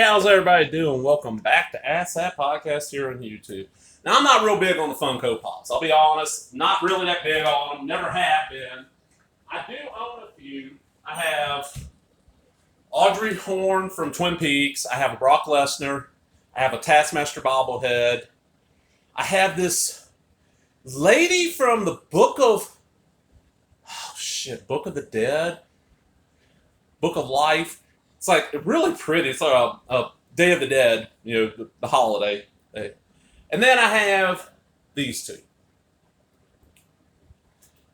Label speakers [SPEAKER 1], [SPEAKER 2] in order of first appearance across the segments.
[SPEAKER 1] how's everybody doing? Welcome back to Ask That Podcast here on YouTube. Now, I'm not real big on the Funko Pops. I'll be honest, not really that big on them. Never have been. I do own a few. I have Audrey Horne from Twin Peaks. I have a Brock Lesnar. I have a Taskmaster bobblehead. I have this lady from the Book of the Dead, Book of Life. It's like really pretty. It's like a Day of the Dead, the holiday. And then I have these two.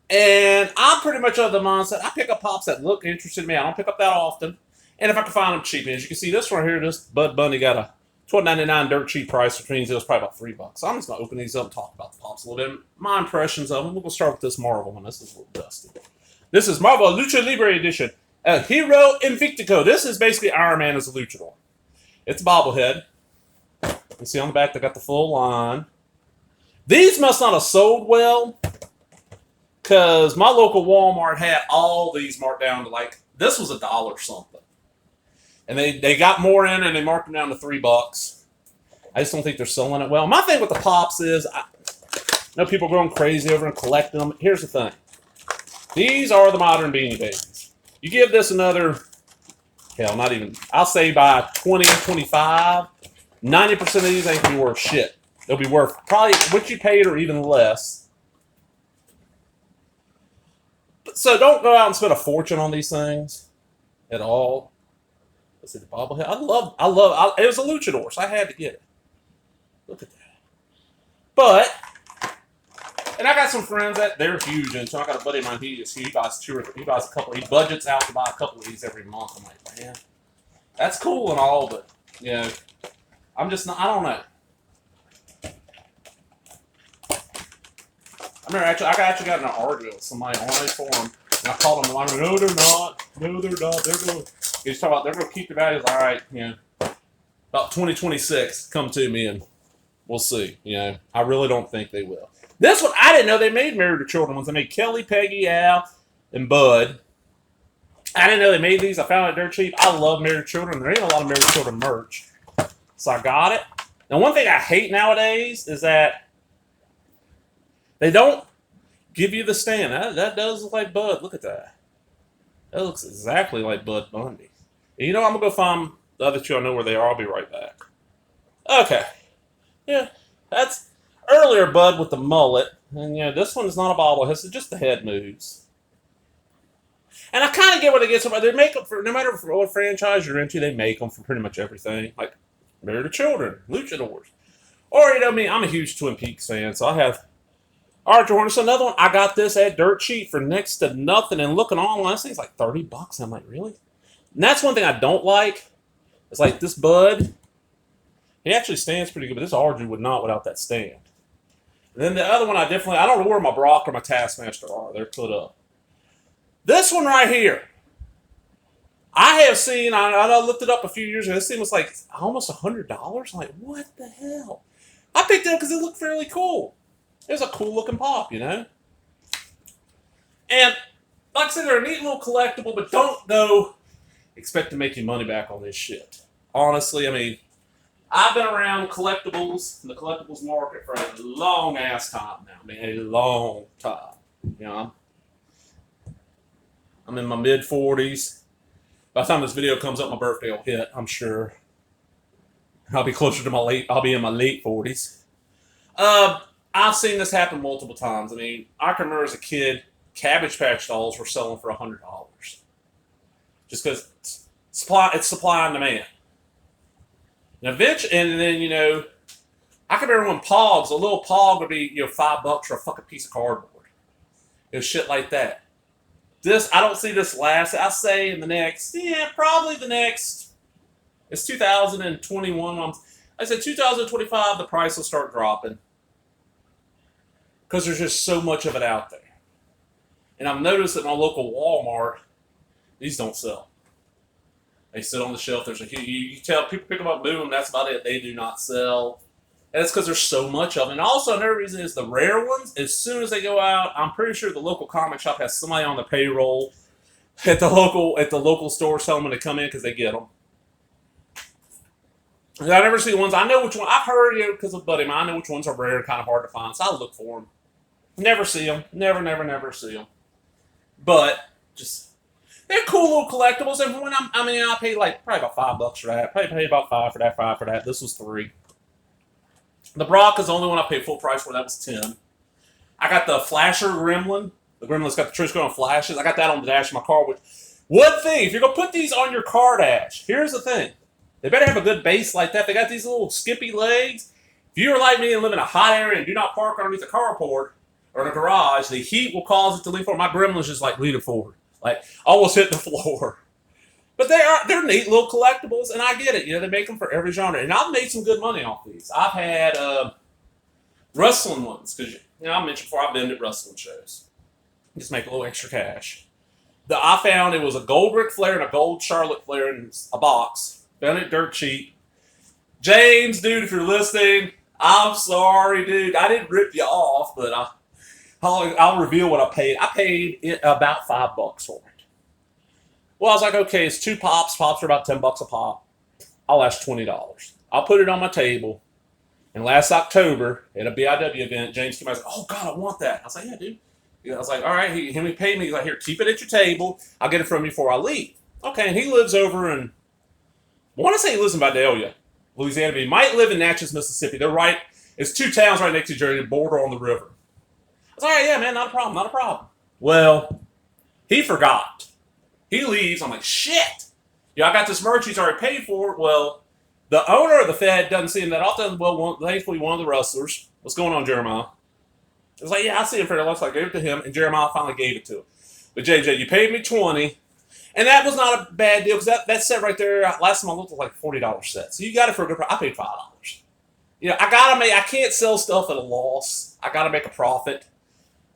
[SPEAKER 1] And I'm pretty much of the mindset, I pick up pops that look interesting to me. I don't pick up that often. And if I can find them cheap. And as you can see, this one here, this Bud Bunny got a $12.99 dirt cheap price, which means it was probably about $3. So I'm just going to open these up and talk about the pops a little bit. My impressions of them. We're going to start with this Marvel one. This is a little dusty. This is Marvel Lucha Libre Edition. Hero Invictico. This is basically Iron Man as a luchador. It's a bobblehead. You see on the back, they got the full line. These must not have sold well, because my local Walmart had all these marked down to this was $1 something. And they got more in and they marked them down to $3. I just don't think they're selling it well. My thing with the Pops is, I know people are going crazy over and collecting them. Here's the thing. These are the modern Beanie Babies. You give this another, hell, not even, I'll say by 20, 25, 90% of these ain't gonna be worth shit. They'll be worth probably what you paid or even less. So don't go out and spend a fortune on these things at all. Let's see the bobblehead. It was a luchador, so I had to get it. Look at that. But, and I got some friends that they're huge, and so I got a buddy of mine. He buys a couple. He budgets out to buy a couple of these every month. I'm like, man, that's cool and all, but I'm just not. I don't know. I remember I actually got in an argument with somebody on a forum, and I called them. I'm like, no, they're not. No, they're not. They're going. He's talking about they're going to keep the values. All right, about 2026, come to me and we'll see. I really don't think they will. This one, I didn't know they made Married to Children ones. They made Kelly, Peggy, Al, and Bud. I didn't know they made these. I found it dirt cheap. I love Married to Children. There ain't a lot of Married to Children merch. So I got it. Now, one thing I hate nowadays is that they don't give you the stand. That does look like Bud. Look at that. That looks exactly like Bud Bundy. And I'm going to go find the other two. I know where they are. I'll be right back. Okay. Yeah, that's earlier Bud with the mullet. And, this one is not a bobblehead. It's just the head moves. And I kind of get what it gets. They make them for, no matter what franchise you're into, they make them for pretty much everything. Like Married to Children, Luchadors. Or, me, I'm a huge Twin Peaks fan, so I have Archer Horn. It's another one. I got this at dirt cheap for next to nothing. And looking online, this thing's like $30. I'm like, really? And that's one thing I don't like. It's like this Bud. He actually stands pretty good, but this Audrey would not without that stand. And then the other one, I don't know where my Brock or my Taskmaster are. They're put up. This one right here. I have seen, I looked it up a few years ago. This thing was like almost $100. I'm like, what the hell? I picked it up because it looked fairly cool. It was a cool looking pop, And like I said, they're a neat little collectible, but don't go expect to make you money back on this shit. Honestly, I've been around collectibles, the collectibles market for a long ass time now. A long time. I'm in my mid 40s. By the time this video comes up, my birthday will hit, I'm sure. I'll be in my late 40s. I've seen this happen multiple times. I can remember as a kid, Cabbage Patch dolls were selling for $100. Just because it's supply and demand. And then, I can remember when Pogs, a little Pog would be, $5 for a fucking piece of cardboard. It was shit like that. I don't see this last. I say in the next, probably the next, it's 2021. I said 2025, the price will start dropping. Because there's just so much of it out there. And I've noticed at my local Walmart, these don't sell. They sit on the shelf. You tell people pick them up, boom, that's about it. They do not sell. And it's because there's so much of them. And also another reason is the rare ones, as soon as they go out, I'm pretty sure the local comic shop has somebody on the payroll at the local store telling them to come in because they get them. I never see ones. I know which one. I've heard, because of a buddy of mine, I know which ones are rare and kind of hard to find. So I look for them. Never see them. Never see them. But just they're cool little collectibles. And when I paid like probably about $5 for that. Probably paid about five for that. This was $3. The Brock is the only one I paid full price for. That was $10. I got the Flasher Gremlin. The Gremlin's got the Trisco and flashes. I got that on the dash of my car. Which, one thing, if you're gonna put these on your car dash, here's the thing: they better have a good base like that. They got these little skippy legs. If you're like me and live in a hot area and do not park underneath a carport or in a garage, the heat will cause it to lean forward. My Gremlin's just like leaning forward, like almost hitting the floor. But they're neat little collectibles, and I get it. They make them for every genre, and I've made some good money off these. I've had wrestling ones because I mentioned before I've been at wrestling shows. Just make a little extra cash. I found it was a gold Ric Flair and a gold Charlotte Flair in a box. Found it dirt cheap. James, dude, if you're listening, I'm sorry, dude. I didn't rip you off, but I'll reveal what I paid. I paid it about $5 for it. Well, I was like, okay, it's 2 pops. Pops are about $10 a pop. I'll ask $20. I'll put it on my table. And last October, at a BIW event, James came out and was like, oh, God, I want that. I was like, yeah, dude. I was like, all right, he paid me. He's like, here, keep it at your table. I'll get it from you before I leave. Okay, and he lives over in, I want to say he lives in Vidalia, Louisiana, but he might live in Natchez, Mississippi. They're right, it's 2 towns right next to each other, border on the river. I was like, all right, yeah, man, not a problem. Well, he forgot. He leaves. I'm like, shit. I got this merch he's already paid for. Well, the owner of the Fed doesn't see him that often. Well, thankfully, one of the wrestlers. What's going on, Jeremiah? I was like, yeah, I see him for the so I gave it to him, and Jeremiah finally gave it to him. But JJ, you paid me $20, and that was not a bad deal because that set right there, last time I looked, was like a $40 set. So you got it for a good price. I paid $5. I can't sell stuff at a loss. I gotta make a profit.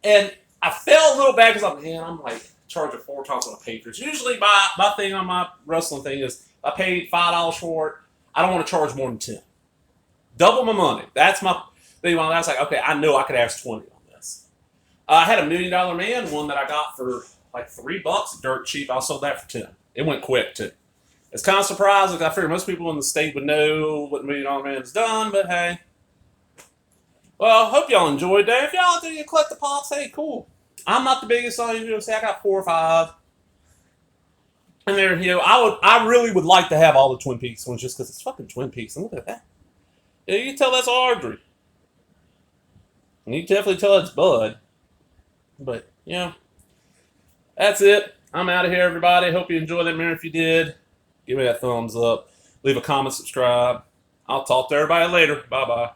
[SPEAKER 1] And I felt a little bad because I'm like charging 4 times what I paid for it. Usually my thing on my wrestling thing is I paid $5 for it. I don't want to charge more than 10. Double my money. That's my thing. I was like, okay, I know I could ask 20 on this. I had a $1 Million Man one that I got for like $3, dirt cheap. I sold that for 10. It went quick too. It's kind of surprising. I figure most people in the state would know what $1 Million Man has done, but hey. Well, hope y'all enjoyed that. If y'all do you collect the pops, hey, cool. I'm not the biggest on you. Say I got 4 or 5. And there, I really would like to have all the Twin Peaks ones just because it's fucking Twin Peaks. And look at that. Yeah, you can tell that's Audrey. And you can definitely tell it's Bud. But, that's it. I'm out of here, everybody. Hope you enjoyed that mirror. If you did, give me that thumbs up. Leave a comment, subscribe. I'll talk to everybody later. Bye-bye.